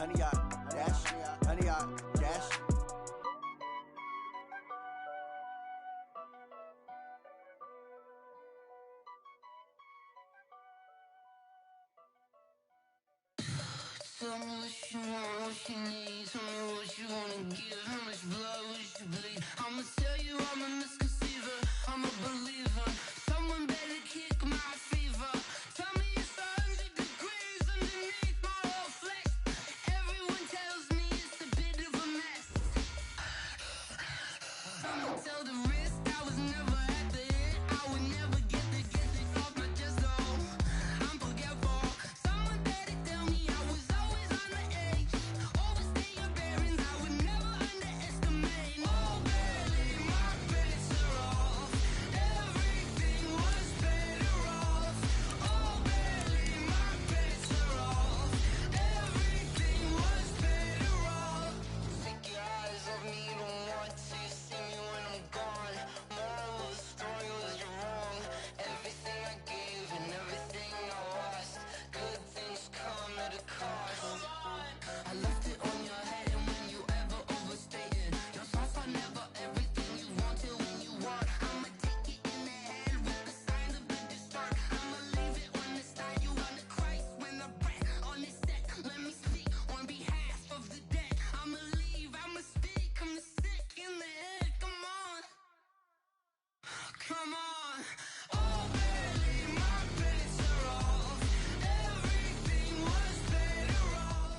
Tell me what you want, what you need. Tell me what you wanna give. How much blood would you bleed? I'ma tell you I'm a misconceiver. I'm a believer. Someone better kick my fever. Tell me it's 100 degrees underneath my whole flesh. Everyone tells me it's a bit of a mess. I'ma tell the risk I was never at the end. I would never get the off my chest though. I'm forgetful. Someone better tell me I was always on the edge. Overstay your bearings, I would never underestimate. Oh, barely my bets are off. Everything was better off. Oh, barely my bets are off. Everything was better off. Take your eyes off me, don't want to see me when I'm gone. Moral of the story was you're wrong. Everything I gave and everything I lost. Good things come at a cost. I left it on your head, and when you ever overstay it, your thoughts are never everything you want till when you want. I'ma take it in the head with the signs of the distort. I'ma leave it on the side. You on the Christ when the breath on this set. Let me speak on behalf of the dead. I'ma leave, I'ma speak. I'm the sick in the head. Come on, come on. Oh, barely my bets are off. Everything was better off.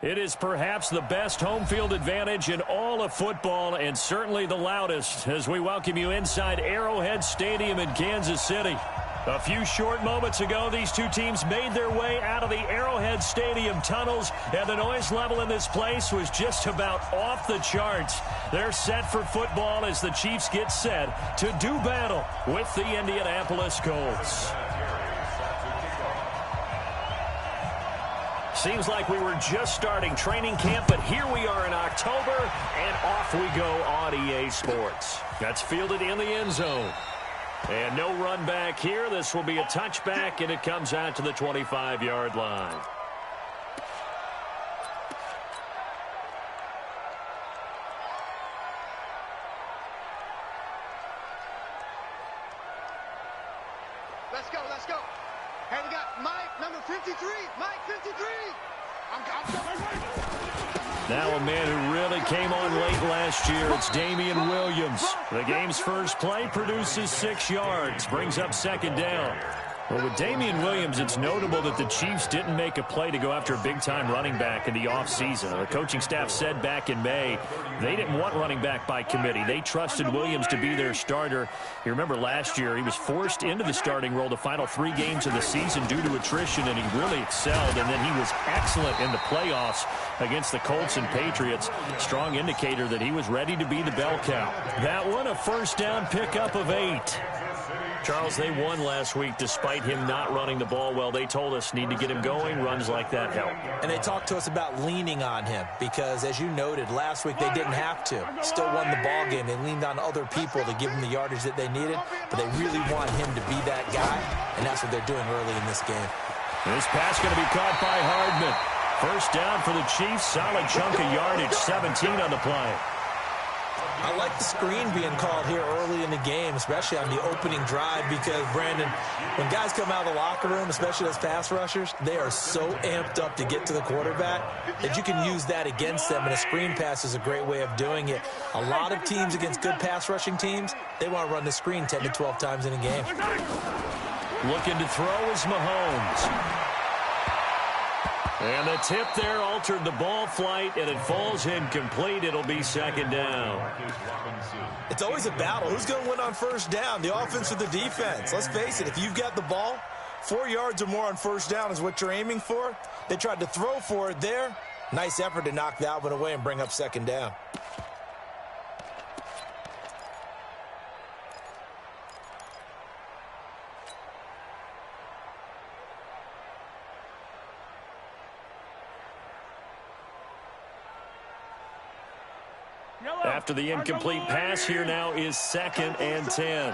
It is perhaps the best home field advantage in all of football, and certainly the loudest, as we welcome you inside Arrowhead Stadium in Kansas City. A few short moments ago, these two teams made their way out of the Arrowhead Stadium tunnels, and the noise level in this place was just about off the charts. They're set for football as the Chiefs get set to do battle with the Indianapolis Colts. Seems like we were just starting training camp, but here we are in October, and off we go on EA Sports. That's fielded in the end zone. And no run back here. This will be a touchback, and it comes out to the 25-yard line. Let's go, let's go. Hey, we got Mike, number 53. Mike, 53. I'm Now a man who really came on late last year, it's Damian Williams. The game's first play produces 6 yards, brings up second down. Well, with Damian Williams, it's notable that the Chiefs didn't make a play to go after a big-time running back in the offseason. The coaching staff said back in May they didn't want running back by committee. They trusted Williams to be their starter. You remember last year he was forced into the starting role the final 3 games of the season due to attrition, and he really excelled. And then he was excellent in the playoffs against the Colts and Patriots. Strong indicator that he was ready to be the bell cow. That one, a first down pickup of 8. Charles, they won last week despite him not running the ball well. They told us need to get him going. Runs like that help. And they talked to us about leaning on him because, as you noted, last week they didn't have to. Still won the ball game. They leaned on other people to give them the yardage that they needed, but they really want him to be that guy, and that's what they're doing early in this game. This pass going to be caught by Hardman. First down for the Chiefs. Solid chunk of yardage, 17 on the play. I like the screen being called here early in the game, especially on the opening drive, because, Brandon, when guys come out of the locker room, especially those pass rushers, they are so amped up to get to the quarterback that you can use that against them, and a screen pass is a great way of doing it. A lot of teams against good pass rushing teams, they want to run the screen 10 to 12 times in a game. Looking to throw is Mahomes. And the tip there altered the ball flight, and it falls incomplete. It'll be second down. It's always a battle. Who's going to win on first down, the offense or the defense? Let's face it, if you've got the ball, 4 yards or more on first down is what you're aiming for. They tried to throw for it there. Nice effort to knock that one away and bring up second down. After the incomplete pass, here now is 2nd and 10.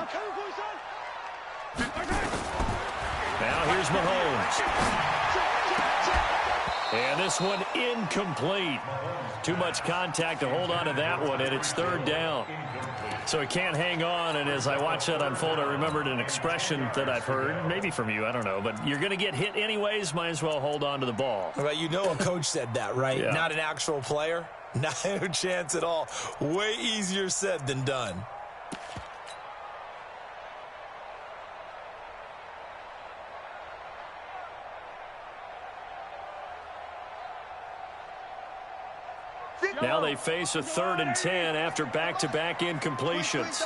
Now here's Mahomes. And this one incomplete. Too much contact to hold on to that one, and it's third down. So he can't hang on, and as I watch that unfold, I remembered an expression that I've heard, maybe from you, I don't know, but you're going to get hit anyways, might as well hold on to the ball. Well, you know a coach said that, right? Yeah. Not an actual player. Not a chance at all. Way easier said than done. Now they face a 3rd and 10 after back-to-back incompletions.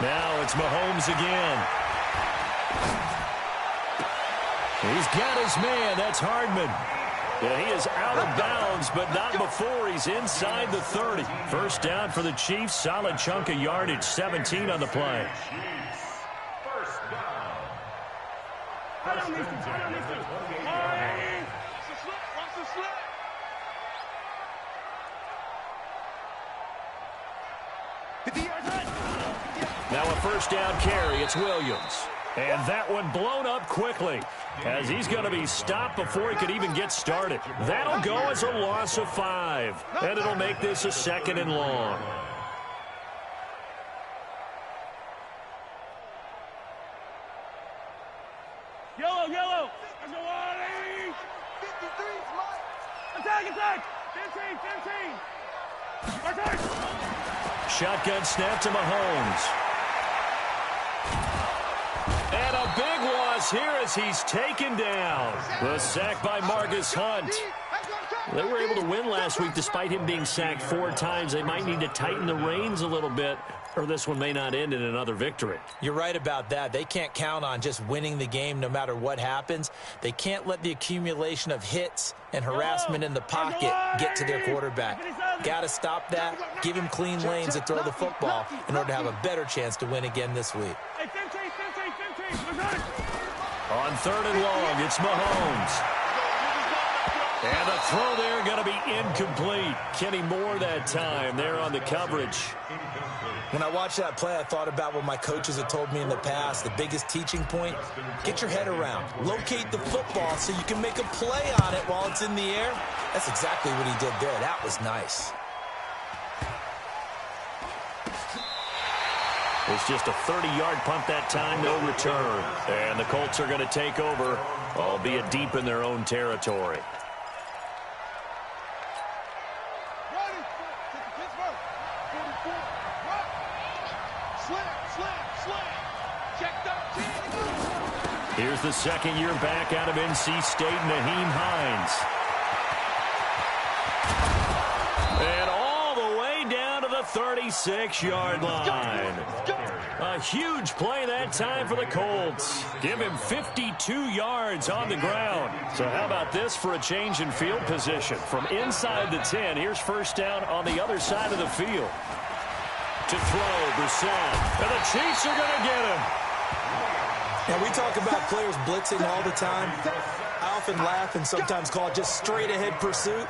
Now it's Mahomes again. He's got his man. That's Hardman. Yeah, he is out of bounds, but not before he's inside the 30. First down for the Chiefs. Solid chunk of yardage. 17 on the play. Now a first down carry. It's Williams. And that one blown up quickly as he's going to be stopped before he could even get started. That'll go as a loss of 5. And it'll make this a 2nd and long. Yellow. Attack. 15. Shotgun snap to Mahomes. And a big loss here as he's taken down. The sack by Marcus Hunt. They were able to win last week despite him being sacked 4 times. They might need to tighten the reins a little bit, or this one may not end in another victory. You're right about that. They can't count on just winning the game no matter what happens. They can't let the accumulation of hits and harassment in the pocket get to their quarterback. Got to stop that, give him clean lanes to throw the football in order to have a better chance to win again this week. On 3rd and long, it's Mahomes. And the throw there going to be incomplete. Kenny Moore that time there on the coverage. When I watched that play, I thought about what my coaches had told me in the past. The biggest teaching point, get your head around. Locate the football so you can make a play on it while it's in the air. That's exactly what he did there. That was nice. It's just a 30-yard punt that time, no return. And the Colts are going to take over, albeit deep in their own territory. Here's the second-year back out of NC State, Naheem Hines. And all the way down to the 36-yard line. A huge play that time for the Colts. Give him 52 yards on the ground. So how about this for a change in field position? From inside the 10, here's first down on the other side of the field. To throw, Brissett. And the Chiefs are going to get him. Now, we talk about players blitzing all the time. I often laugh and sometimes call it just straight-ahead pursuit.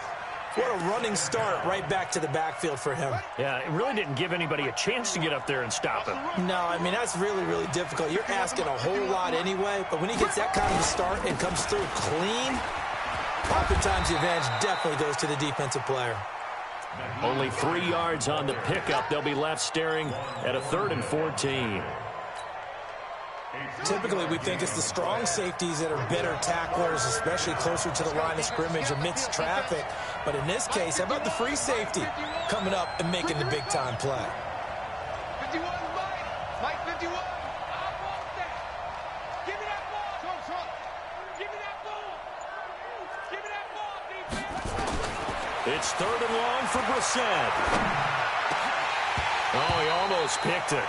What a running start right back to the backfield for him. Yeah, it really didn't give anybody a chance to get up there and stop him. No, I mean, that's really, really difficult. You're asking a whole lot anyway, but when he gets that kind of a start and comes through clean, oftentimes the advantage definitely goes to the defensive player. Only 3 yards on the pickup. They'll be left staring at a 3rd and 14. Typically, we think it's the strong safeties that are better tacklers, especially closer to the line of scrimmage amidst traffic. But in this case, how about the free safety coming up and making the big-time play? 51, Mike 51. Give me that ball. Trump. Give me that ball. Give me that ball, defense. It's 3rd and long for Brissett. Oh, he almost picked it.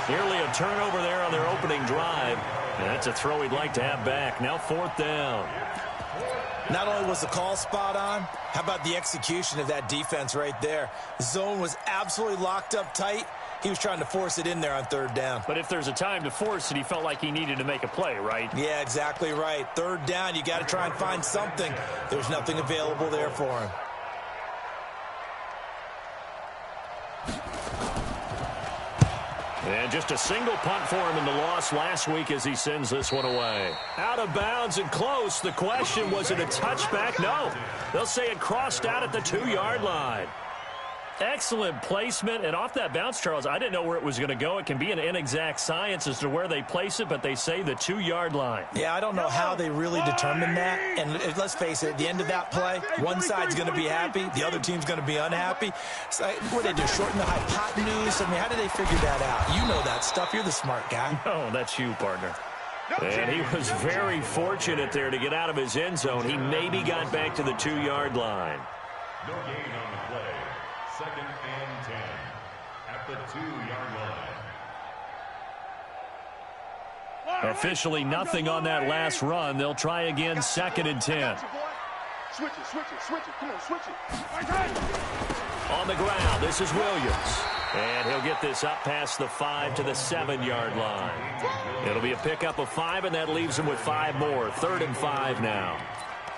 Nearly a turnover there on their opening drive. And that's a throw he'd like to have back. Now 4th down. Not only was the call spot on, how about the execution of that defense right there? The zone was absolutely locked up tight. He was trying to force it in there on 3rd down. But if there's a time to force it, he felt like he needed to make a play, right? Yeah, exactly right. 3rd down, you got to try and find something. There's nothing available there for him. And just a single punt for him in the loss last week as he sends this one away. Out of bounds and close. The question, was it a touchback? No. They'll say it crossed out at the 2-yard line. Excellent placement, and off that bounce, Charles, I didn't know where it was going to go. It can be an inexact science as to where they place it, but they say the 2-yard line. Yeah, I don't know how they really determine that. And let's face it, at the end of that play, one side's going to be happy, the other team's going to be unhappy. So, what did they do, shorten the hypotenuse? I mean, how did they figure that out? You know that stuff. You're the smart guy. Oh, that's you, partner. And he was very fortunate there to get out of his end zone. He maybe got back to the 2-yard line. No gain on the play. 2nd and 10 at the 2-yard line. Officially nothing on that last run. They'll try again, 2nd and 10. Switch it. Come on, switch it. On the ground, this is Williams. And he'll get this up past the 5 to the 7-yard line. It'll be a pickup of 5, and that leaves him with 5 more. 3rd and 5 now.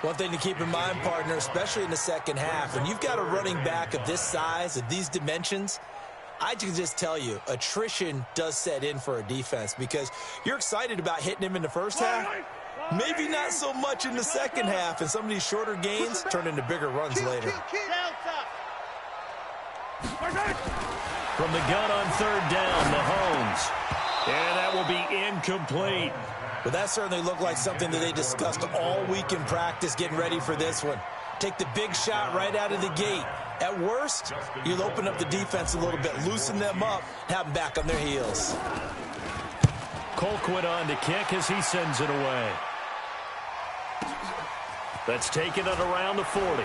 One thing to keep in mind, partner, especially in the second half, when you've got a running back of this size, of these dimensions, I can just tell you, attrition does set in for a defense because you're excited about hitting him in the first half. Maybe not so much in the second half, and some of these shorter gains turn into bigger runs later. From the gun on 3rd down, Mahomes. And that will be incomplete. But that certainly looked like something that they discussed all week in practice getting ready for this one. Take the big shot right out of the gate. At worst, you'll open up the defense a little bit, loosen them up, have them back on their heels. Colquitt on to kick as he sends it away. That's taken it around the 40.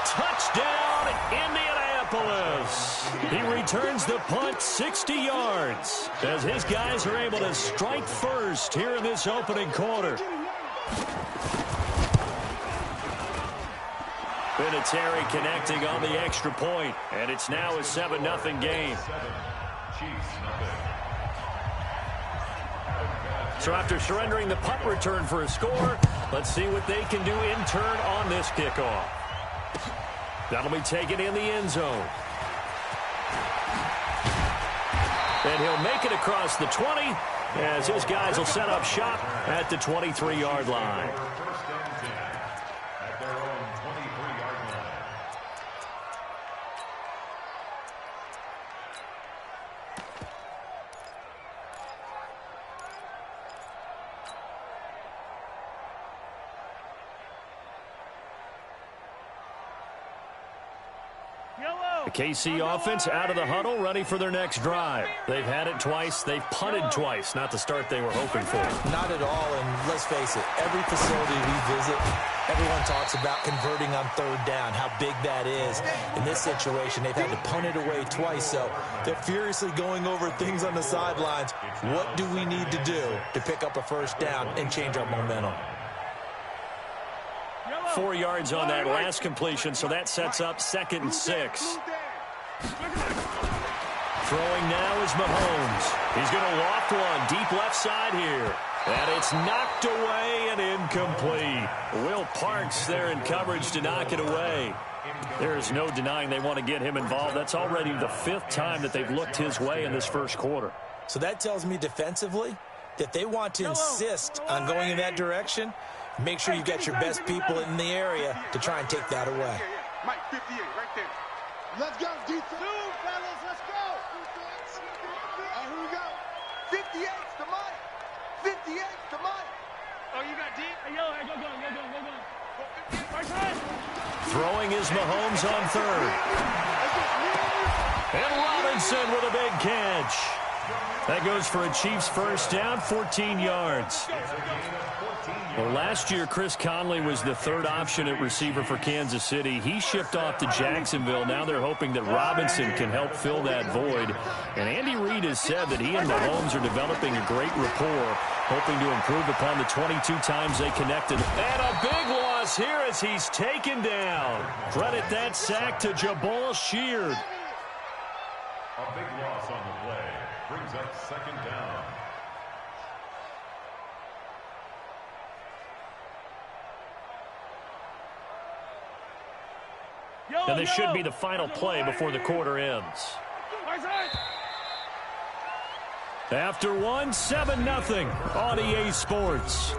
Touchdown, Indianapolis. He returns the punt 60 yards as his guys are able to strike first here in this opening quarter. Vinatieri connecting on the extra point, and it's now a 7-0 game. So after surrendering the punt return for a score, let's see what they can do in turn on this kickoff. That'll be taken in the end zone. And he'll make it across the 20 as his guys will set up shop at the 23-yard line. The KC offense out of the huddle, ready for their next drive. They've had it twice. They've punted twice. Not the start they were hoping for. Not at all, and let's face it, every facility we visit, everyone talks about converting on 3rd down, how big that is. In this situation, they've had to punt it away twice, so they're furiously going over things on the sidelines. What do we need to do to pick up a 1st down and change our momentum? 4 yards on that last completion, so that sets up 2nd and 6. Throwing now is Mahomes. He's going to loft one deep left side here. And it's knocked away and incomplete. Will Parks there in coverage to knock it away. There is no denying they want to get him involved. That's already the 5th time that they've looked his way in this first quarter. So that tells me defensively that they want to insist on going in that direction. Make sure you get your best people in the area to try and take that away. Mike, 58, right there. Let's go, defense. Two, fellas, let's go. All right, here we go. 58's the Mike. 58's the Mike. Oh, you got deep? Hey, yo, go. First time. Throwing is Mahomes on 3rd. And Robinson with a big catch. That goes for a Chiefs 1st down, 14 yards. Well, last year, Chris Conley was the 3rd option at receiver for Kansas City. He shipped off to Jacksonville. Now they're hoping that Robinson can help fill that void. And Andy Reid has said that he and Mahomes are developing a great rapport, hoping to improve upon the 22 times they connected. And a big loss here as he's taken down. Credit that sack to Jabal Sheard. A big loss on the play brings up 2nd down. And this should be the final play before the quarter ends. After one, 7-0 on EA Sports.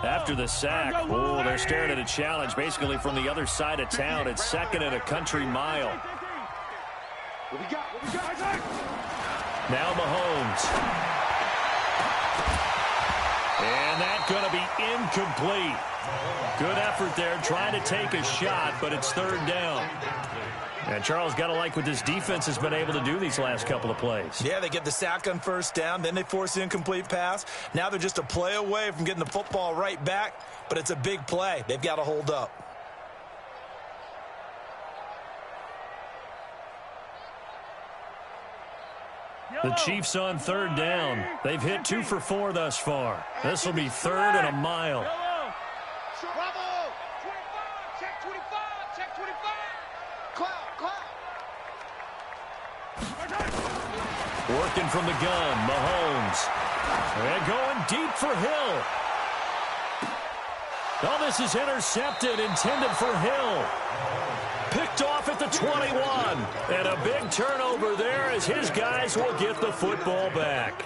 After the sack, oh, they're staring at a challenge basically from the other side of town. It's second and a country mile. What we got? Now Mahomes. And that's going to be incomplete. Good effort there trying to take a shot, but it's third down. And Charles, got to like what this defense has been able to do these last couple of plays. Yeah, they get the sack on first down, then they force the incomplete pass. Now they're just a play away from getting the football right back, but it's a big play. They've got to hold up. The Chiefs on third down. They've hit 2 for 4 thus far. This will be third and a mile. Bravo! 25, check 25. Cloud. Working from the gun, Mahomes. And going deep for Hill. Oh, this is intercepted, intended for Hill. Picked off at the 21. And a big turnover there as his guys will get the football back.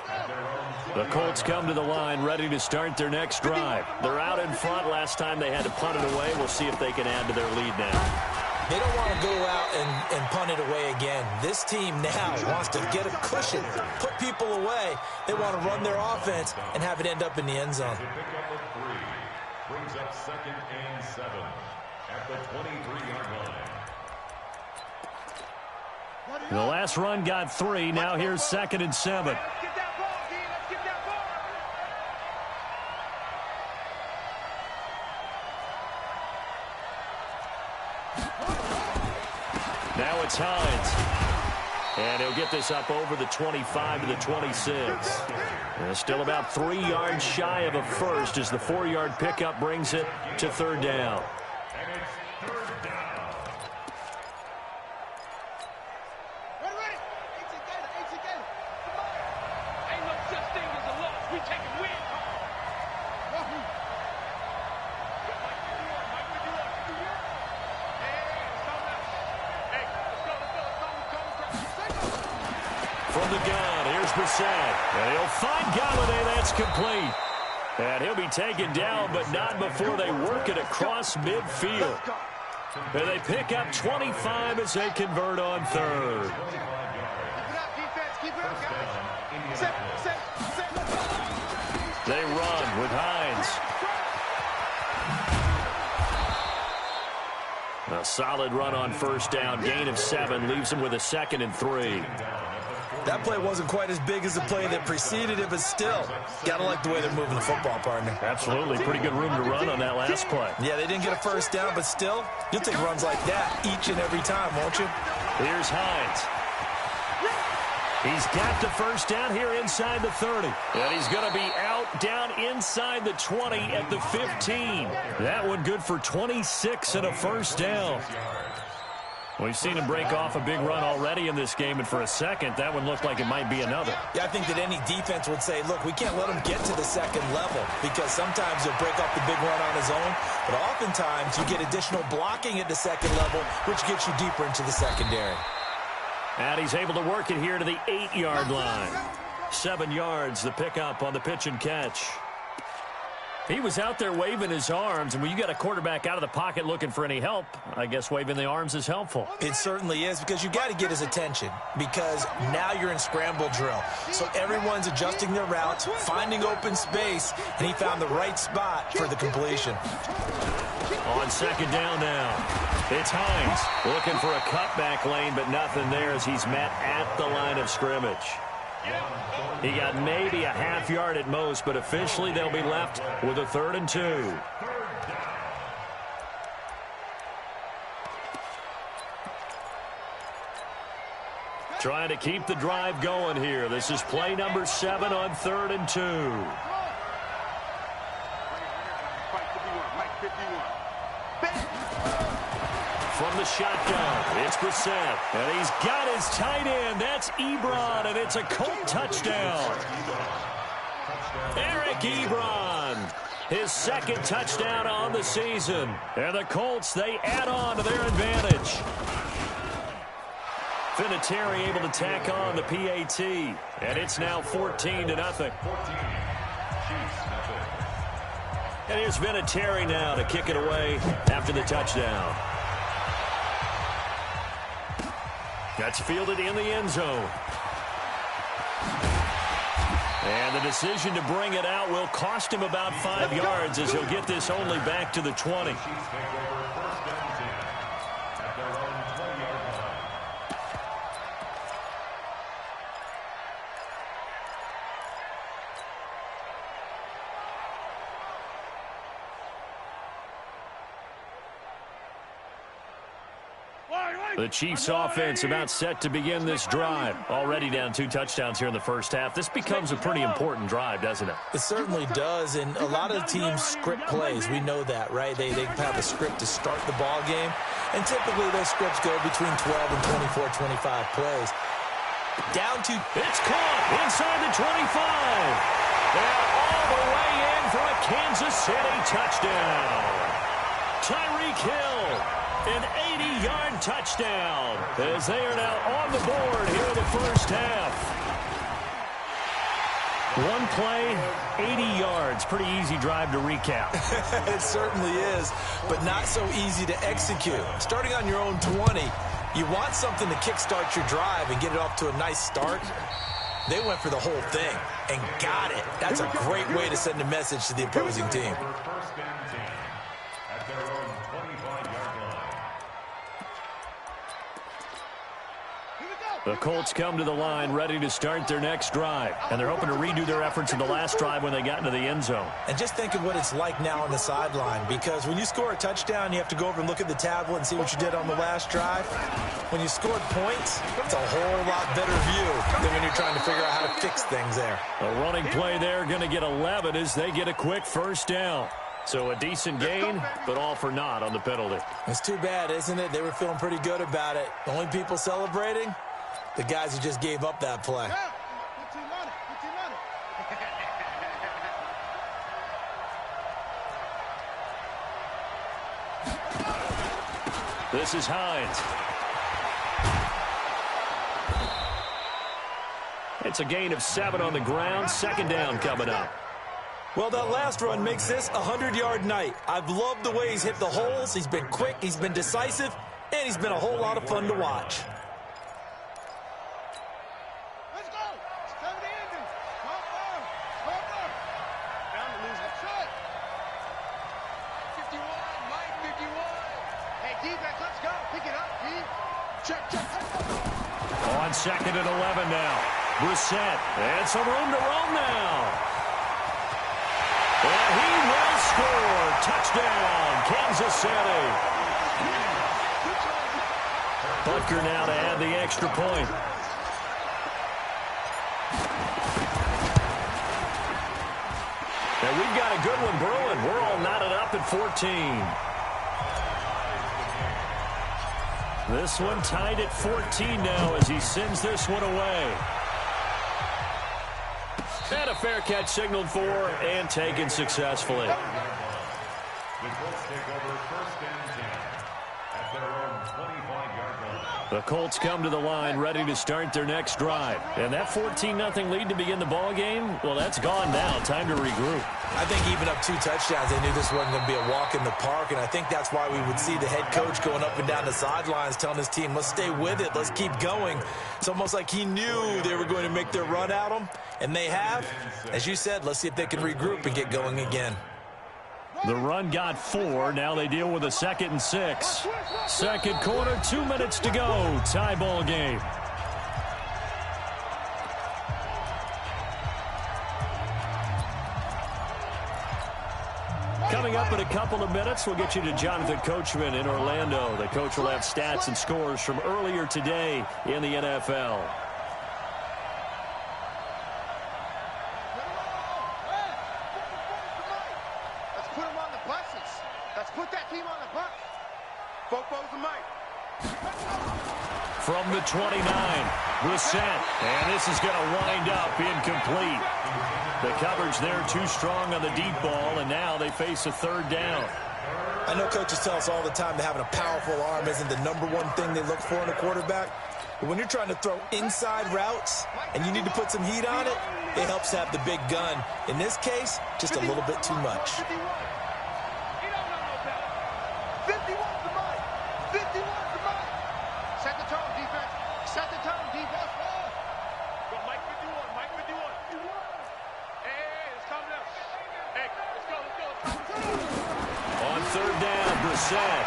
The Colts come to the line ready to start their next drive. They're out in front. Last time they had to punt it away. We'll see if they can add to their lead now. They don't want to go out and punt it away again. This team now wants to get a cushion, put people away. They want to run their offense and have it end up in the end zone. Brings up second and 7 at the 23-yard line. The last run got 3. Now here's second and 7. Let's get that ball, D. Let's get that ball. Now it's Hines. And he'll get this up over the 25 to the 26. Still about 3 yards shy of a first as the 4-yard pickup brings it to third down. And it's third down. Ready. HC Gator. Come on. Ain't no such thing as a loss. We take a win. From the gun, here's Brissett. And he'll find Galladay. That's complete. And he'll be taken down, but not before they work it across midfield. And they pick up 25 as they convert on third. Keep it up, defense. Keep it up, guys. Set. They run with Hines. A solid run on first down. Gain of 7 leaves them with a second and 3. That play wasn't quite as big as the play that preceded it, but still, got to like the way they're moving the football, partner. Absolutely. Pretty good room to run on that last play. Yeah, they didn't get a first down, but still, you'll take runs like that each and every time, won't you? Here's Hines. He's got the first down here inside the 30. And he's going to be out down inside the 20 at the 15. That one good for 26 and a first down. We've seen him break off a big run already in this game, and for a second, that one looked like it might be another. Yeah, I think that any defense would say, look, we can't let him get to the second level because sometimes he'll break off the big run on his own, but oftentimes you get additional blocking at the second level, which gets you deeper into the secondary. And he's able to work it here to the 8-yard line. 7 yards, the pickup on the pitch and catch. He was out there waving his arms, and when you got a quarterback out of the pocket looking for any help, I guess waving the arms is helpful. It certainly is, because you got to get his attention, because now you're in scramble drill. So everyone's adjusting their routes, finding open space, and he found the right spot for the completion. On second down now, it's Hines looking for a cutback lane, but nothing there as he's met at the line of scrimmage. He got maybe a half yard at most, but officially they'll be left with a 3rd and 2. Trying to keep the drive going here. This is play number 7 on 3rd and 2. from the shotgun. It's Brissett, and he's got his tight end. That's Ebron, and it's a Colt touchdown. Eric Ebron, his second touchdown on the season. And the Colts, they add on to their advantage. Vinatieri able to tack on the PAT, and it's now 14-0. And here's Vinatieri now to kick it away after the touchdown. That's fielded in the end zone. And the decision to bring it out will cost him about 5 yards as he'll get this only back to the 20. The Chiefs offense about set to begin this drive. Already down 2 touchdowns here in the first half. This becomes a pretty important drive, doesn't it? It certainly does, and a lot of the teams script plays. We know that, right? They have a script to start the ball game, and typically those scripts go between 12 and 24, 25 plays. Down to... It's caught inside the 25. They're all the way in for a Kansas City touchdown. Tyreek Hill. An 80-yard touchdown as they are now on the board here in the first half. One play, 80 yards. Pretty easy drive to recap. It certainly is, but not so easy to execute. Starting on your own 20, you want something to kickstart your drive and get it off to a nice start. They went for the whole thing and got it. That's a great way to send a message to the opposing team. First and 10 at their own 25-yard line. The Colts come to the line ready to start their next drive. And they're hoping to redo their efforts in the last drive when they got into the end zone. And just think of what it's like now on the sideline, because when you score a touchdown, you have to go over and look at the tablet and see what you did on the last drive. When you scored points, it's a whole lot better view than when you're trying to figure out how to fix things there. A running play there, going to get 11 as they get a quick first down. So a decent gain, but all for naught on the penalty. It's too bad, isn't it? They were feeling pretty good about it. The only people celebrating, the guys who just gave up that play. This is Hines. It's a gain of 7 on the ground. Second down coming up. Well, that last run makes this a 100-yard night. I've loved the way he's hit the holes. He's been quick, he's been decisive, and he's been a whole lot of fun to watch. Let's go. It's time to end it. Come on. Down to lose. That's it. 51, Mike, 51. Hey, D-back, let's go. Pick it up, D. Check. On second and 11 now. Brissett, and some room to roam now. And he will score. Touchdown, Kansas City. Butker now to add the extra point. And we've got a good one brewing. We're all knotted up at 14. This one tied at 14 now as he sends this one away. And a fair catch signaled for and taken successfully. The Colts take over first and 10 at their own 25-yard line. The Colts come to the line ready to start their next drive. And that 14-0 lead to begin the ball game, well, that's gone now. Time to regroup. I think even up 2 touchdowns, they knew this wasn't going to be a walk in the park, and I think that's why we would see the head coach going up and down the sidelines telling his team, let's stay with it, let's keep going. It's almost like he knew they were going to make their run at him, and they have. As you said, let's see if they can regroup and get going again. The run got 4. Now they deal with a 2nd and 6. Second quarter, 2 minutes to go. Tie ball game. Coming up in a couple of minutes, we'll get you to Jonathan Coachman in Orlando. The coach will have stats and scores from earlier today in the NFL. Let's put them on the buses. Let's put that team on the bus. Fopo's the mic. From the 29, Brissett. And this is going to wind up incomplete. The coverage there too strong on the deep ball, and now they face a third down. I know coaches tell us all the time that having a powerful arm isn't the #1 thing they look for in a quarterback. But when you're trying to throw inside routes and you need to put some heat on it, it helps to have the big gun. In this case, just a little bit too much. 51's the mic. 51's the mic. Set the tone, defense. Set the tone, defense. Go, Mike 51, Mike 51. Hey, it's coming up. Hey, let's go. On third down, Brissett.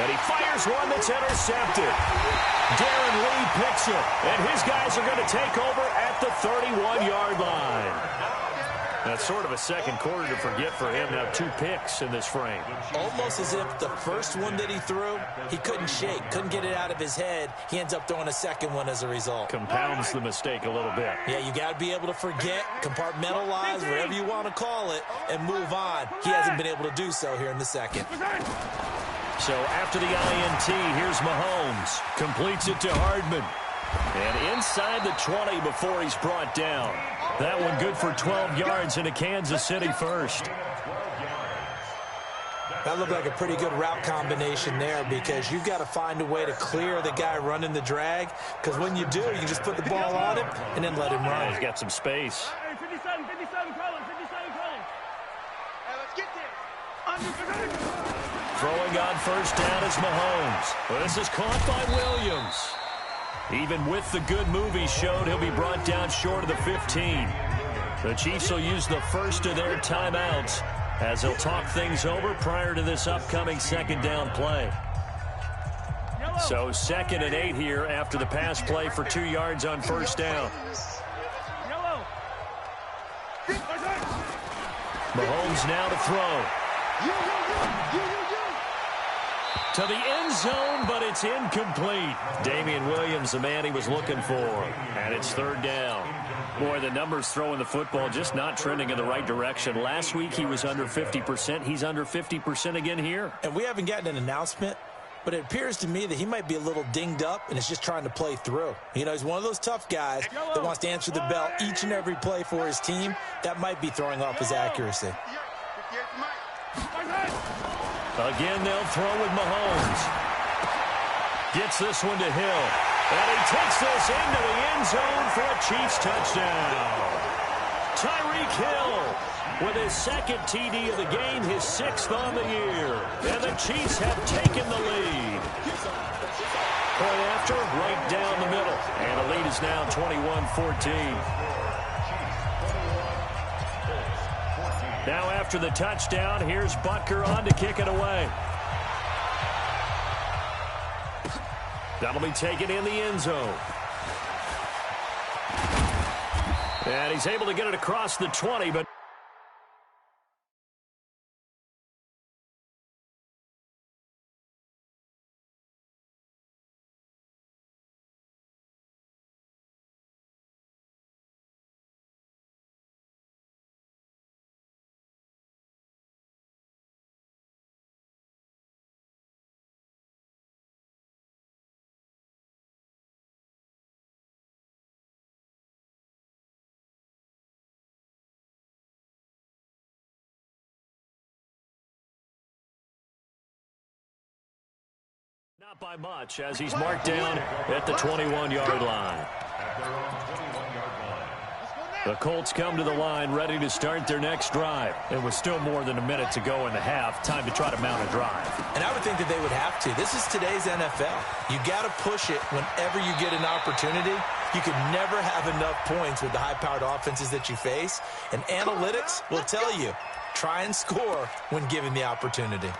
And he fires one that's intercepted. Darren Lee picks it, and his guys are going to take over at the 31-yard line. That's sort of a second quarter to forget for him. Now 2 picks in this frame. Almost as if the first one that he threw, he couldn't shake, couldn't get it out of his head. He ends up throwing a second one as a result. Compounds the mistake a little bit. Yeah, you got to be able to forget, compartmentalize, whatever you want to call it, and move on. He hasn't been able to do so here in the second. So after the INT, here's Mahomes. Completes it to Hardman. And inside the 20 before he's brought down. That one good for 12 yards into Kansas City first. That looked like a pretty good route combination there because you've got to find a way to clear the guy running the drag, because when you do, you just put the ball on him and then let him run. He's got some space. 57, Collins. Hey, let's get there. Throwing on first down is Mahomes. Well, this is caught by Williams. Even with the good move he showed, he'll be brought down short of the 15. The Chiefs will use the first of their timeouts as they'll talk things over prior to this upcoming second down play. So 2nd and 8 here after the pass play for 2 yards on first down. Mahomes now to throw. To the end zone, but it's incomplete. Damian Williams, the man he was looking for. And it's third down. Boy, the numbers throwing the football just not trending in the right direction. Last week he was under 50%. He's under 50% again here. And we haven't gotten an announcement, but it appears to me that he might be a little dinged up and is just trying to play through. You know, he's one of those tough guys that wants to answer the bell each and every play for his team. That might be throwing off his accuracy. Again, they'll throw with Mahomes. Gets this one to Hill. And he takes this into the end zone for a Chiefs touchdown. Tyreek Hill with his 2nd TD of the game, his 6th on the year. And the Chiefs have taken the lead. Point after, right down the middle. And the lead is now 21-14. Now after the touchdown, here's Butker on to kick it away. That'll be taken in the end zone. And he's able to get it across the 20, but not by much as he's marked down at the 21-yard line. The Colts come to the line ready to start their next drive. It was still more than a minute to go in the half. Time to try to mount a drive. And I would think that they would have to. This is today's NFL. You got to push it whenever you get an opportunity. You can never have enough points with the high-powered offenses that you face. And analytics will tell you, try and score when given the opportunity.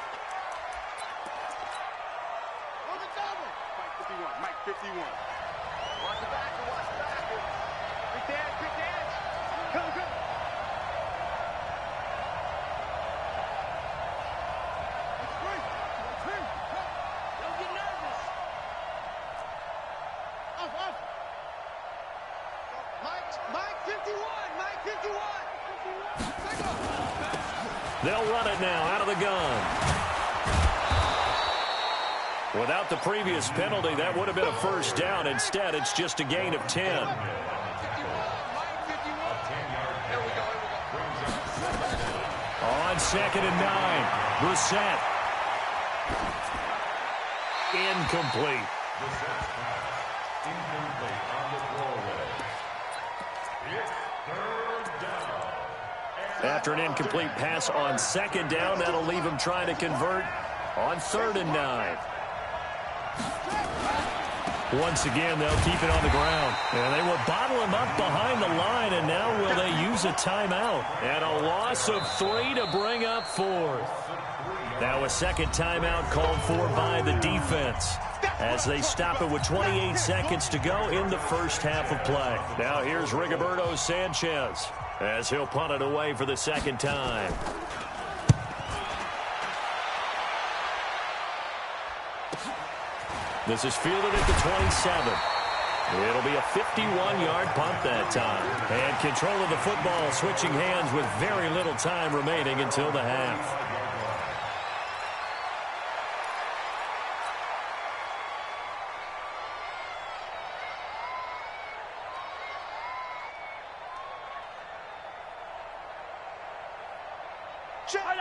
Mike 51. Watch the back, watch the back. Quick dance. Come. Don't get nervous. Off. Mike 51. They'll run it now out of the gun. Without the previous penalty, that would have been a first down. Instead, it's just a gain of 10. On 2nd and 9, Brissett. Incomplete. Incomplete on the throwaway. It's 3rd down. After an incomplete pass on 2nd down, that'll leave him trying to convert on 3rd and 9. Once again, they'll keep it on the ground. And they will bottle him up behind the line, and now will they use a timeout? And a loss of 3 to bring up 4th. Now a second timeout called for by the defense as they stop it with 28 seconds to go in the first half of play. Now here's Rigoberto Sanchez as he'll punt it away for the second time. This is fielded at the 27. It'll be a 51-yard punt that time. And control of the football switching hands with very little time remaining until the half.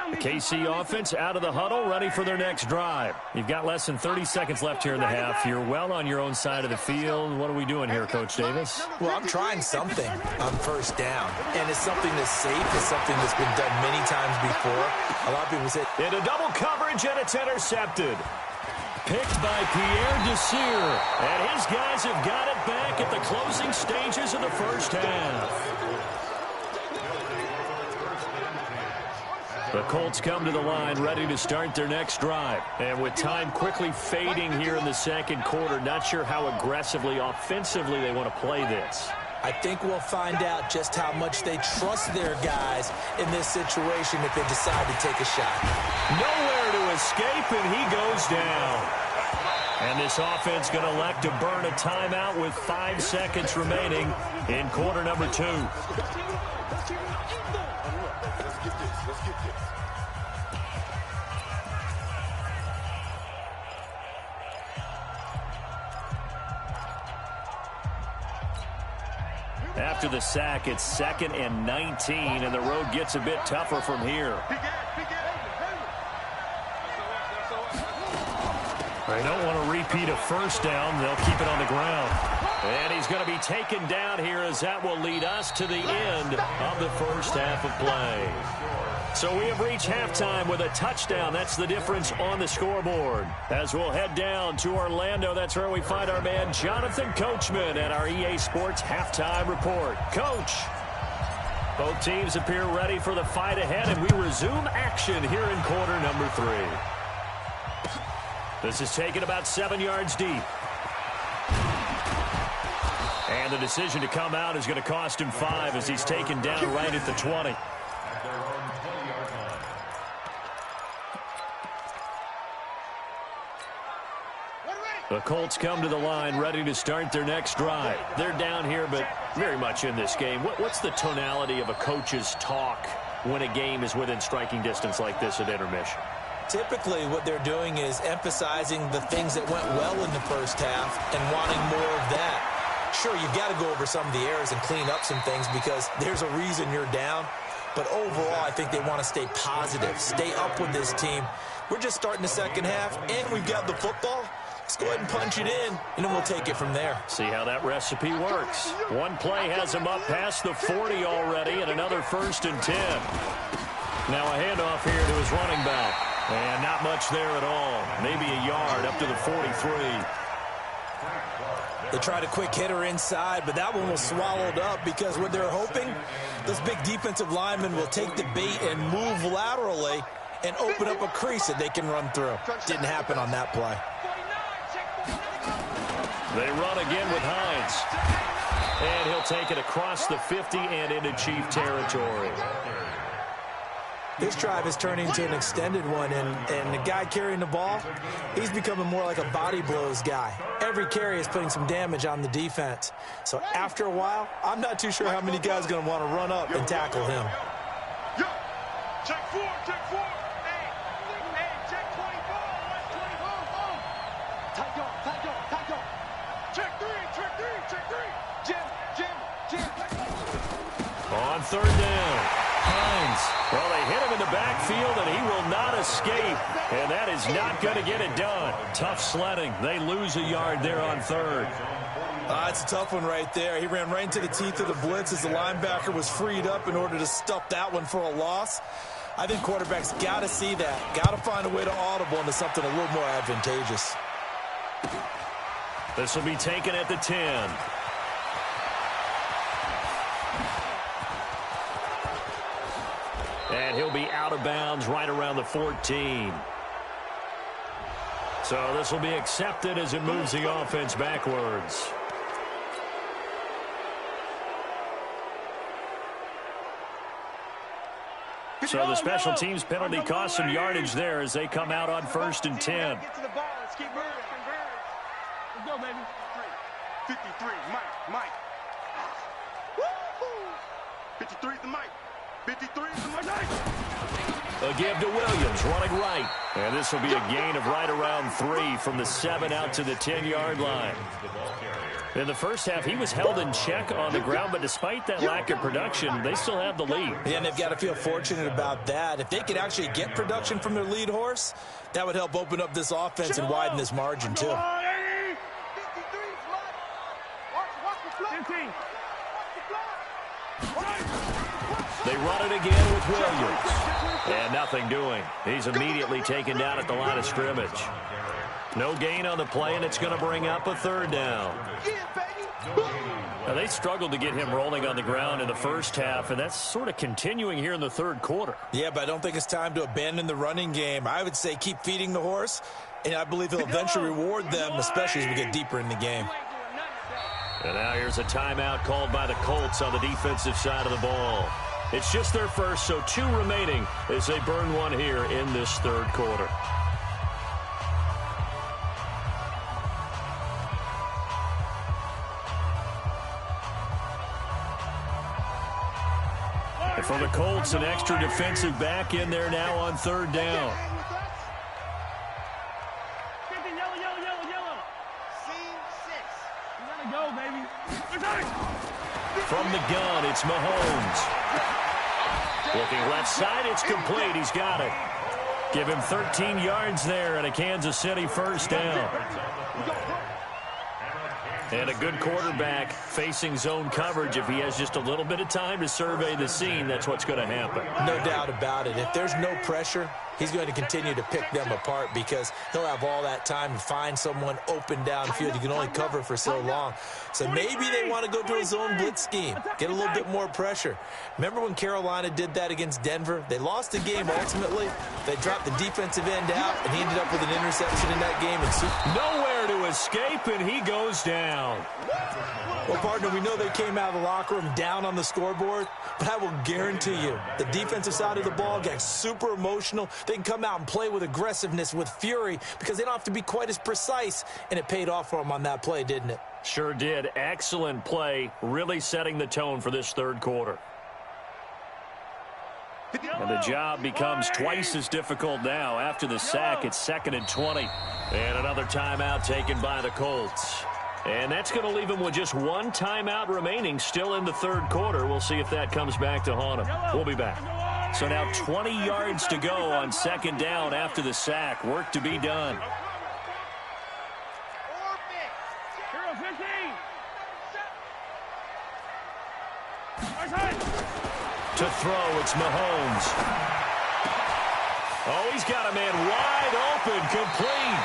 The KC offense out of the huddle, ready for their next drive. You've got less than 30 seconds left here in the half. You're well on your own side of the field. What are we doing here, Coach Davis? Well, I'm trying something on first down, and it's something that's safe. It's something that's been done many times before. A lot of people say, into double coverage, and it's intercepted. Picked by Pierre Desir, and his guys have got it back at the closing stages of the first half. The Colts come to the line ready to start their next drive. And with time quickly fading here in the second quarter, not sure how aggressively, offensively they want to play this. I think we'll find out just how much they trust their guys in this situation if they decide to take a shot. Nowhere to escape, and he goes down. And this offense going to elect to burn a timeout with 5 seconds remaining in quarter number 2. After the sack, it's 2nd and 19, and the road gets a bit tougher from here. They don't want to repeat a first down. They'll keep it on the ground. And he's going to be taken down here as that will lead us to the end of the first half of play. So we have reached halftime with a touchdown. That's the difference on the scoreboard. As we'll head down to Orlando, that's where we find our man Jonathan Coachman at our EA Sports Halftime Report. Coach, both teams appear ready for the fight ahead, and we resume action here in quarter number 3. This is taken about 7 yards deep. And the decision to come out is going to cost him 5 as he's taken down right at the 20. The Colts come to the line ready to start their next drive. They're down here, but very much in this game. What's the tonality of a coach's talk when a game is within striking distance like this at intermission? Typically, what they're doing is emphasizing the things that went well in the first half and wanting more of that. Sure, you've got to go over some of the errors and clean up some things because there's a reason you're down. But overall, I think they want to stay positive, stay up with this team. We're just starting the second half, and we've got the football. Let's go ahead and punch it in, and then we'll take it from there. See how that recipe works. One play has him up past the 40 already, and another 1st and 10. Now a handoff here to his running back. And not much there at all. Maybe a yard up to the 43. They tried a quick hitter inside, but that one was swallowed up because what they're hoping, those big defensive linemen will take the bait and move laterally and open up a crease that they can run through. Didn't happen on that play. They run again with Hines. And he'll take it across the 50 and into Chief territory. This drive is turning into an extended one, and the guy carrying the ball, he's becoming more like a body blows guy. Every carry is putting some damage on the defense. So after a while, I'm not too sure how many guys are going to want to run up and tackle him. Yo, check 4, check 4. Hey, check 24, 24. field, and he will not escape. And that is not going to get it done. Tough sledding. They lose a yard there on third. It's a tough one right there. He ran right into the teeth of the blitz as the linebacker was freed up in order to stuff that one for a loss. I think quarterbacks got to see that. Got to find a way to audible into something a little more advantageous. This will be taken at the 10. And he'll be out of bounds right around the 14. So this will be accepted as it moves the offense backwards. So the special teams penalty cost some yardage there as they come out on 1st and 10. Get to the ball. Let's keep moving. Let's go, baby. 53, Mike. Woo-hoo. 53 is the Mike. 53 is the Mike. A give to Williams, running right. And this will be a gain of right around 3 from the 7 out to the 10-yard line. In the first half, he was held in check on the ground, but despite that lack of production, they still have the lead. Yeah, and they've got to feel fortunate about that. If they could actually get production from their lead horse, that would help open up this offense and widen this margin, too. 53 is Mike. Watch the flag. 15. They run it again with Williams. And nothing doing. He's immediately taken down at the line of scrimmage. No gain on the play, and it's going to bring up a 3rd down. Now, they struggled to get him rolling on the ground in the first half, and that's sort of continuing here in the 3rd quarter. Yeah, but I don't think it's time to abandon the running game. I would say keep feeding the horse, and I believe he'll eventually reward them, especially as we get deeper in the game. And now here's a timeout called by the Colts on the defensive side of the ball. It's just their first, so 2 remaining as they burn one here in this 3rd quarter. And for the Colts, an extra defensive back in there now on 3rd down. Go, baby. From the gun, it's Mahomes. Looking left side, it's complete. He's got it. Give him 13 yards there and a Kansas City 1st down. And a good quarterback facing zone coverage. If he has just a little bit of time to survey the scene, that's what's going to happen. No doubt about it. If there's no pressure, he's going to continue to pick them apart because he'll have all that time to find someone open downfield. You can only cover for so long. So maybe they want to go to a zone blitz scheme, get a little bit more pressure. Remember when Carolina did that against Denver? They lost the game ultimately. They dropped the defensive end out, and he ended up with an interception in that game. And nowhere to escape, and he goes down. Well, partner, we know they came out of the locker room down on the scoreboard, but I will guarantee you the defensive side of the ball got super emotional. They can come out and play with aggressiveness, with fury, because they don't have to be quite as precise, and it paid off for them on that play, didn't it? Sure did. Excellent play, really setting the tone for this 3rd quarter. And the job becomes twice as difficult now. After the sack, it's 2nd and 20. And another timeout taken by the Colts. And that's going to leave him with just 1 timeout remaining still in the 3rd quarter. We'll see if that comes back to haunt him. We'll be back. So now 20 yards to go on 2nd down after the sack. Work to be done. To throw, it's Mahomes. Oh, he's got a man wide open, complete.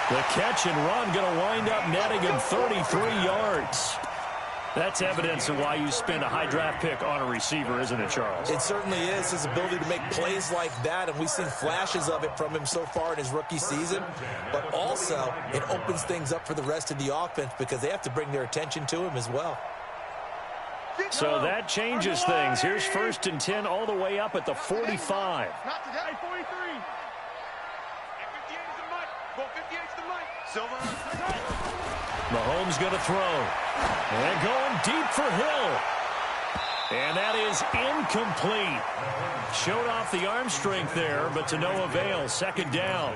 The catch and run going to wind up netting him 33 yards. That's evidence of why you spend a high draft pick on a receiver, isn't it, Charles? It certainly is, his ability to make plays like that, and we've seen flashes of it from him so far in his rookie season. But also, it opens things up for the rest of the offense because they have to bring their attention to him as well. So that changes things. Here's 1st and 10 all the way up at the 45. Not today. 43. 58 is the Mike. Go 58 is the Mike. Silver. Mahomes going to throw. And going deep for Hill. And that is incomplete. Showed off the arm strength there, but to no avail. 2nd down.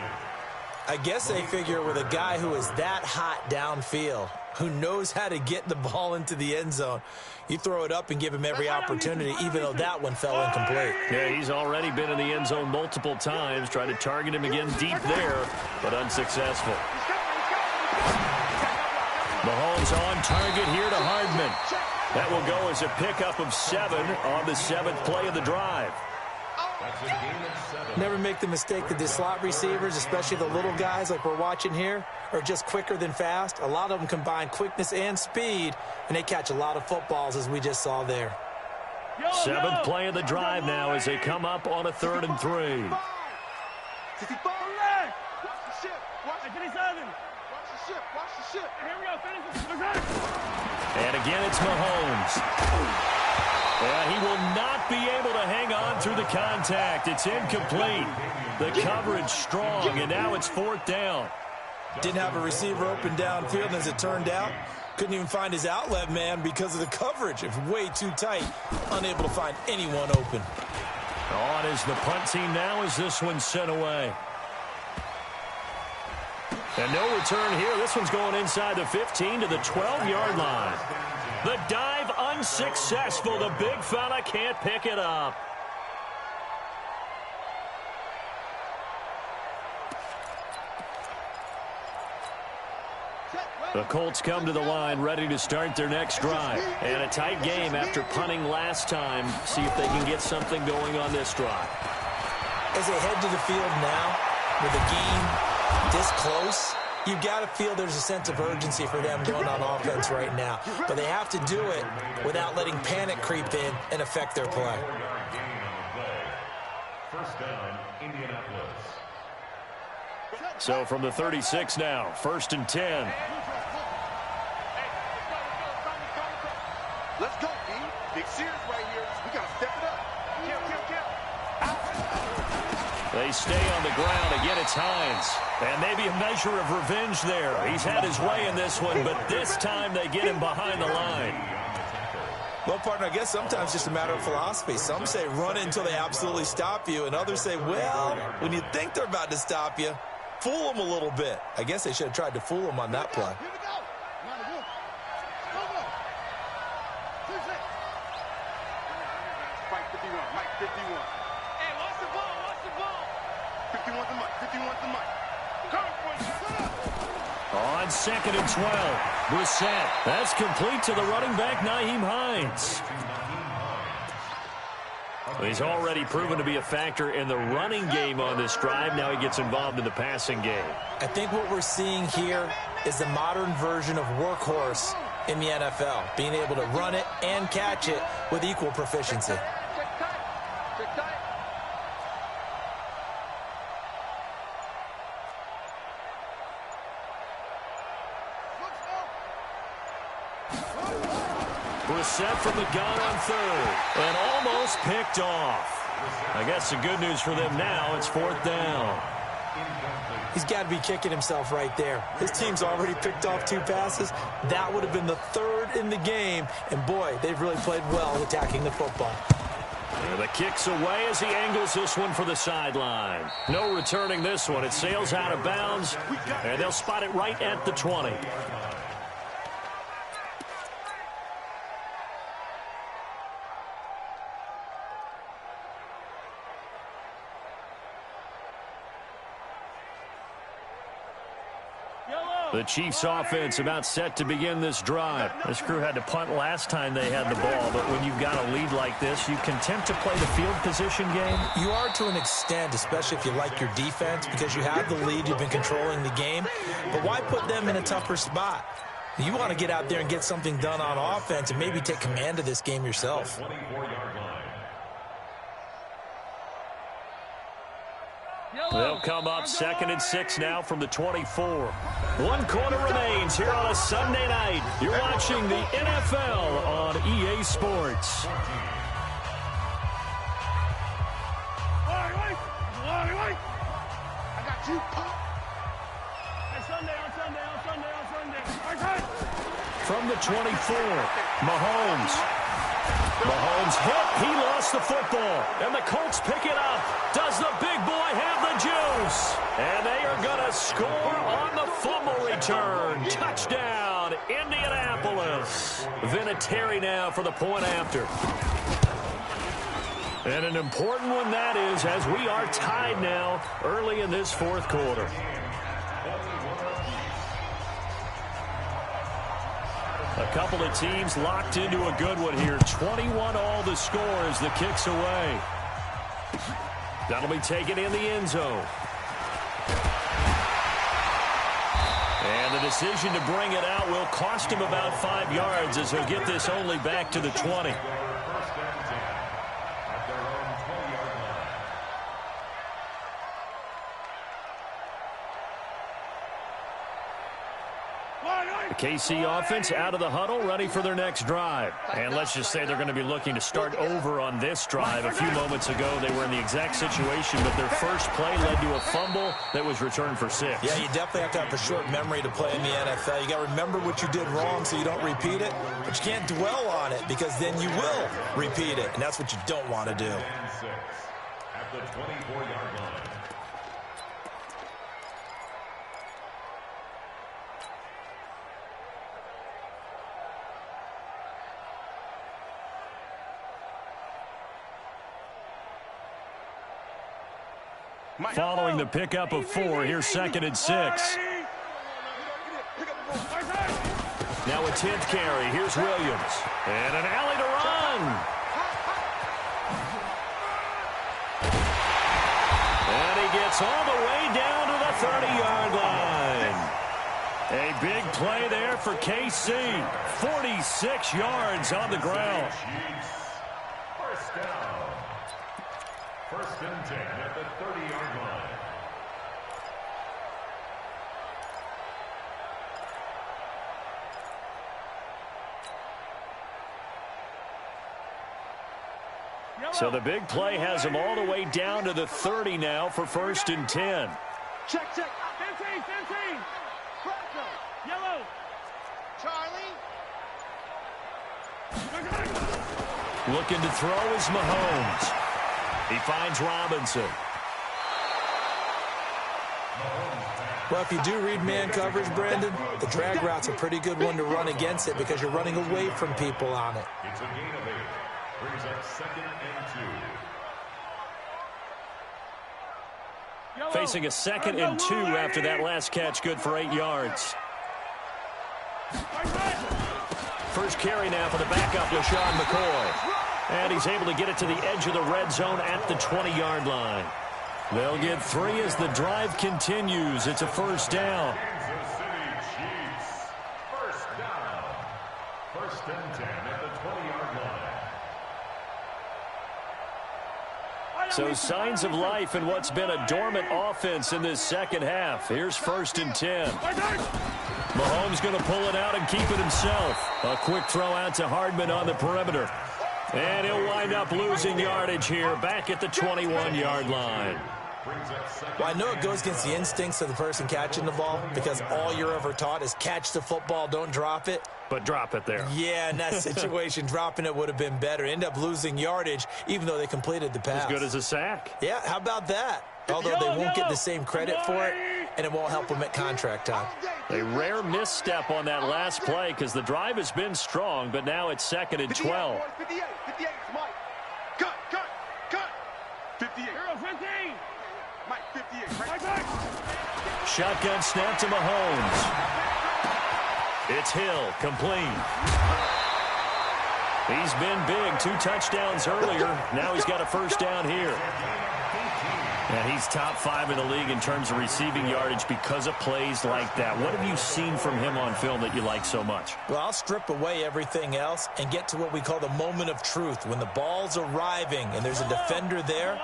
I guess they figure with a guy who is that hot downfield, who knows how to get the ball into the end zone. You throw it up and give him every opportunity, even though that one fell incomplete. Yeah, he's already been in the end zone multiple times, tried to target him again deep there, but unsuccessful. Mahomes on target here to Hardman. That will go as a pickup of 7 on the 7th play of the drive. Never make the mistake that the slot receivers, especially the little guys like we're watching here, are just quicker than fast. A lot of them combine quickness and speed, and they catch a lot of footballs, as we just saw there. 7th play of the drive now as they come up on a 3rd and 3. And again, it's Mahomes. Yeah, he will not be able to hang on through the contact. It's incomplete. The coverage strong, and now it's 4th down. Didn't have a receiver open downfield, and as it turned out, couldn't even find his outlet man because of the coverage. It's way too tight, unable to find anyone open. On is the punt team now as this one's sent away. And no return here. This one's going inside the 15 to the 12-yard line. The dive unsuccessful. The big fella can't pick it up. The Colts come to the line ready to start their next drive. And a tight game after punting last time. See if they can get something going on this drive. As they head to the field now, with the game this close, you've got to feel there's a sense of urgency for them going on offense right now. But they have to do it without letting panic creep in and affect their play. First down, Indianapolis. So from the 36 now, 1st and 10. Let's go, D. Big Sears right here. We got to step it up. They stay on the ground. Again, it's Hines. And maybe a measure of revenge there. He's had his way in this one, but this time they get him behind the line. Well, partner, I guess sometimes it's just a matter of philosophy. Some say run until they absolutely stop you, and others say, well, when you think they're about to stop you, fool them a little bit. I guess they should have tried to fool them on that play. Mike 51, Mike 51. Hey, watch the ball, watch the ball. 51's the Mike, 51's the Mike. Come on, On 2nd and 12, Brissett. That's complete to the running back, Nyheim Hines. He's already proven to be a factor in the running game on this drive. Now he gets involved in the passing game. I think what we're seeing here is the modern version of workhorse in the NFL, being able to run it and catch it with equal proficiency. Brissett from the gun on 3rd. And almost picked off. I guess the good news for them now, it's 4th down. He's got to be kicking himself right there. His team's already picked off 2 passes. That would have been the 3rd in the game. And, boy, they've really played well attacking the football. And the kick's away as he angles this one for the sideline. No returning this one. It sails out of bounds, and they'll spot it right at the 20. The Chiefs offense about set to begin this drive. This crew had to punt last time they had the ball, but when you've got a lead like this, you can attempt to play the field position game. You are to an extent, especially if you like your defense, because you have the lead, you've been controlling the game. But why put them in a tougher spot? You want to get out there and get something done on offense and maybe take command of this game yourself. They'll come up 2nd and 6 now from the 24. 1 quarter remains here on a Sunday night. You're watching the NFL on EA Sports. I got you. From the 24, Mahomes. Mahomes hit. He lost the football. And the Colts pick it up. Does the big boy have the juice? And they are going to score on the fumble return. Touchdown. on Indianapolis. Vinatieri now for the point after. And an important one that is, as we are tied now early in this fourth quarter. A couple of teams locked into a good one here. 21 all the score as the kick's away. That'll be taken in the end zone. And the decision to bring it out will cost him about 5 yards as he'll get this only back to the 20. The KC offense out of the huddle, ready for their next drive. And let's just say they're going to be looking to start over on this drive. A few moments ago, they were in the exact situation, but their first play led to a fumble that was returned for 6. Yeah, you definitely have to have a short memory to play in the NFL. You got to remember what you did wrong so you don't repeat it, but you can't dwell on it because then you will repeat it, and that's what you don't want to do. At the 24-yard line. Following the pickup of 4, here's 2nd and 6. Now a 10th carry. Here's Williams. And an alley to run. And he gets all the way down to the 30-yard line. A big play there for KC. 46 yards on the ground. First down. First and 10 at the 30-yard line. So the big play has him all the way down to the 30 now for 1st and 10. Check. 15. Yellow. Charlie. Looking to throw is Mahomes. He finds Robinson. Well, if you do read man coverage, Brandon, the drag route's a pretty good one to run against it because you're running away from people on it. It's a gain of 8. Brings up 2nd and 2. Facing a 2nd and 2 after that last catch, good for 8 yards. First carry now for the backup, LaShawn McCoy. And he's able to get it to the edge of the red zone at the 20-yard line. They'll get 3 as the drive continues. It's a first down. Kansas City Chiefs. First down. 1st and 10 at the 20-yard line. So signs of life in what's been a dormant offense in this second half. Here's 1st and 10. Mahomes going to pull it out and keep it himself. A quick throw out to Hardman on the perimeter. And he'll wind up losing yardage here back at the 21-yard line. Well, I know it goes against the instincts of the person catching the ball because all you're ever taught is catch the football, don't drop it. But drop it there. Yeah, in that situation, dropping it would have been better. End up losing yardage even though they completed the pass. As good as a sack. Yeah, how about that? Although they won't get the same credit for it, and it won't help them at contract time. A rare misstep on that last play because the drive has been strong, but now it's 2nd and 12. 58, Mike. Cut. 58. 15. Mike, 58. Right. Shotgun snap to Mahomes. It's Hill, complete. He's been big, 2 touchdowns earlier. Now he's got a first down here. And he's top 5 in the league in terms of receiving yardage because of plays like that. What have you seen from him on film that you like so much? Well, I'll strip away everything else and get to what we call the moment of truth. When the ball's arriving and there's a defender there,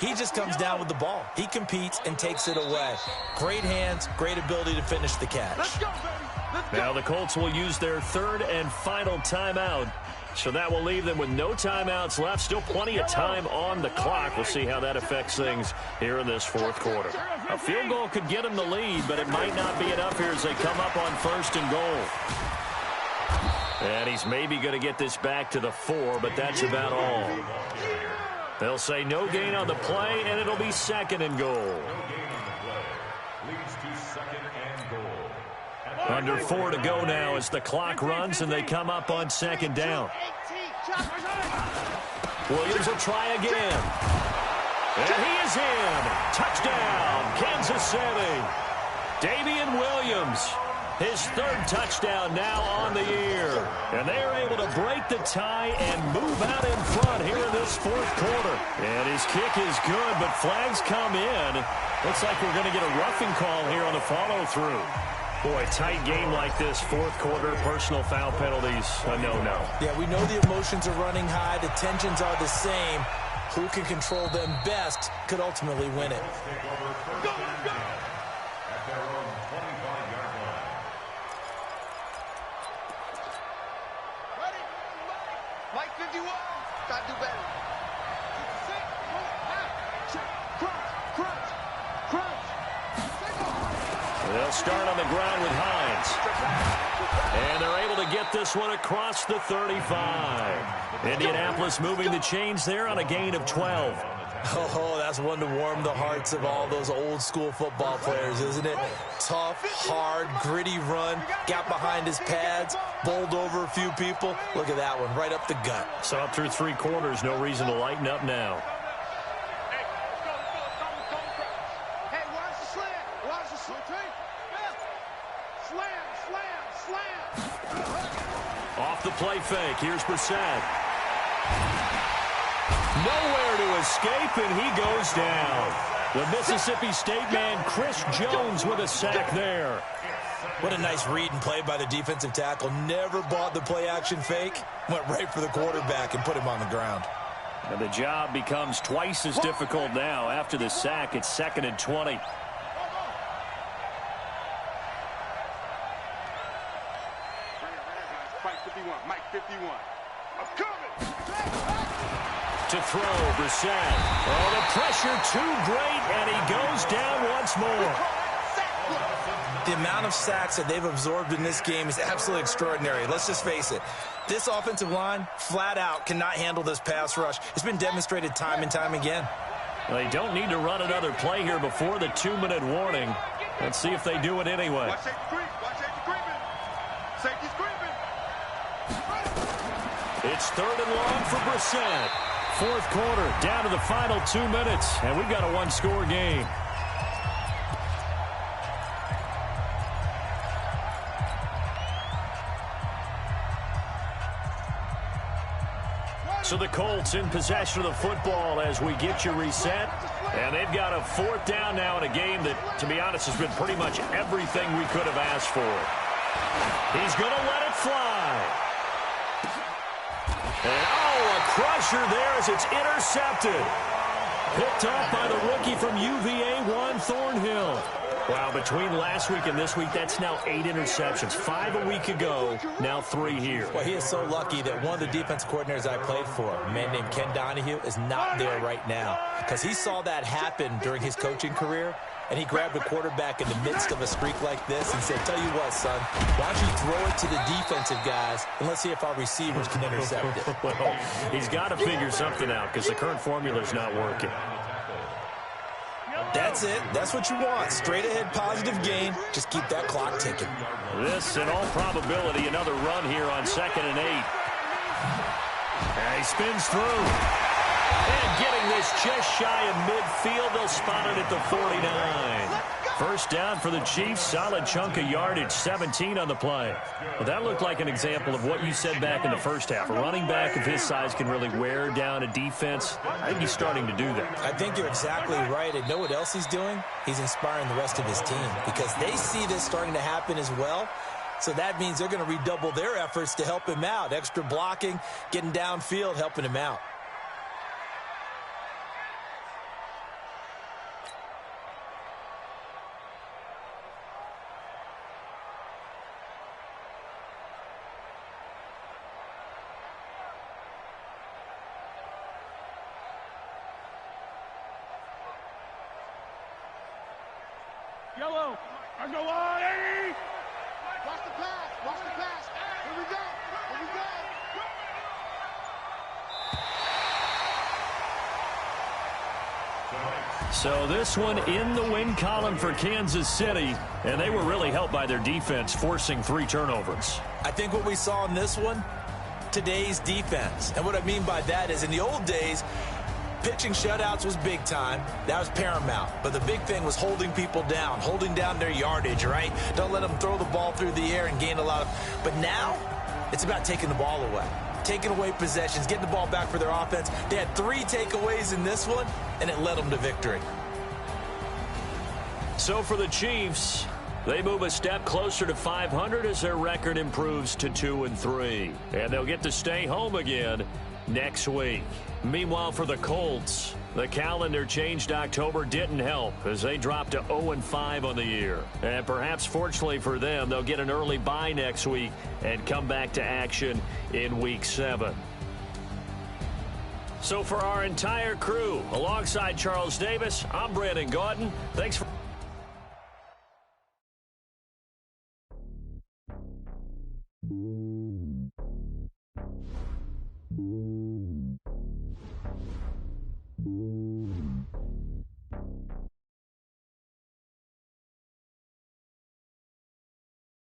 he just comes down with the ball. He competes and takes it away. Great hands, great ability to finish the catch. Let's go, baby. Now the Colts will use their 3rd and final timeout. So that will leave them with no timeouts left. Still plenty of time on the clock. We'll see how that affects things here in this fourth quarter. A field goal could get them the lead, but it might not be enough here as they come up on 1st and goal. And he's maybe going to get this back to the 4, but that's about all. They'll say no gain on the play, and it'll be 2nd and goal. No gain on the play. Leads to 2nd and goal. Under 4 to go now as the clock runs and they come up on second down. Williams will try again. And he is in. Touchdown, Kansas City. Damian Williams, his third touchdown now on the year. And they are able to break the tie and move out in front here in this fourth quarter. And his kick is good, but flags come in. Looks like we're going to get a roughing call here on the follow-through. Boy, tight game like this, fourth quarter, personal foul penalties, a no-no. Yeah, we know the emotions are running high. The tensions are the same. Who can control them best could ultimately win it. Mike 51. Gotta do better. They'll start on the ground with Hines. And they're able to get this one across the 35. Indianapolis moving the chains there on a gain of 12. Oh, that's one to warm the hearts of all those old school football players, isn't it? Tough, hard, gritty run, got behind his pads, bowled over a few people. Look at that one, right up the gut. So up through 3 quarters, no reason to lighten up now. Hey, watch the slam. Watch the slam. Slam. Off the play fake, here's Brissett. Nowhere to escape, and he goes down. The Mississippi State man, Chris Jones, with a sack there. What a nice read and play by the defensive tackle. Never bought the play-action fake. Went right for the quarterback and put him on the ground. And the job becomes twice as difficult now. After the sack, it's 2nd and 20. Mike 51. I'm coming. To throw, Brissett. Oh, the pressure too great, and he goes down once more. The amount of sacks that they've absorbed in this game is absolutely extraordinary. Let's just face it. This offensive line, flat out, cannot handle this pass rush. It's been demonstrated time and time again. Well, they don't need to run another play here before the 2-minute warning. Let's see if they do it anyway. Watch safety creep. Watch safety creeping. Safety's creeping. It's 3rd and long for Brissett. Fourth quarter, down to the final 2 minutes, and we've got a 1-score game. So the Colts in possession of the football as we get you reset. And they've got a 4th down now in a game that, to be honest, has been pretty much everything we could have asked for. He's going to let it fly. And, a crusher there as it's intercepted. Picked up by the rookie from UVA, Juan Thornhill. Wow, between last week and this week, that's now 8 interceptions. 5 a week ago, now 3 here. Well, he is so lucky that one of the defense coordinators I played for, a man named Ken Donahue, is not there right now. Because he saw that happen during his coaching career, and he grabbed a quarterback in the midst of a streak like this and said, tell you what, son, why don't you throw it to the defensive guys, and let's see if our receivers can intercept it. Well, he's got to figure something out because the current formula is not working. That's it. That's what you want. Straight ahead positive gain. Just keep that clock ticking. This, in all probability, another run here on 2nd and 8. And he spins through. And getting this just shy of midfield. They'll spot it at the 49. First down for the Chiefs. Solid chunk of yardage. 17 on the play. Well, that looked like an example of what you said back in the first half. A running back of his size can really wear down a defense. I think he's starting to do that. I think you're exactly right. And know what else he's doing? He's inspiring the rest of his team because they see this starting to happen as well. So that means they're going to redouble their efforts to help him out. Extra blocking, getting downfield, helping him out. Yellow. I go on, Eddie. Watch the pass. Watch the pass. Here we go. Here we go. So this one in the win column for Kansas City, and they were really helped by their defense, forcing 3 turnovers. I think what we saw in this one, today's defense. And what I mean by that is in the old days, pitching shutouts was big time. That was paramount. But the big thing was holding people down, holding down their yardage, right? Don't let them throw the ball through the air and gain a lot of... But now, it's about taking the ball away. Taking away possessions, getting the ball back for their offense. They had 3 takeaways in this one, and it led them to victory. So for the Chiefs, they move a step closer to 500 as their record improves to 2-3. And they'll get to stay home again next week. Meanwhile, for the Colts, the calendar changed October didn't help as they dropped to 0-5 on the year. And perhaps fortunately for them, they'll get an early bye next week and come back to action in Week 7. So for our entire crew, alongside Charles Davis, I'm Brandon Gaudin. Thanks for...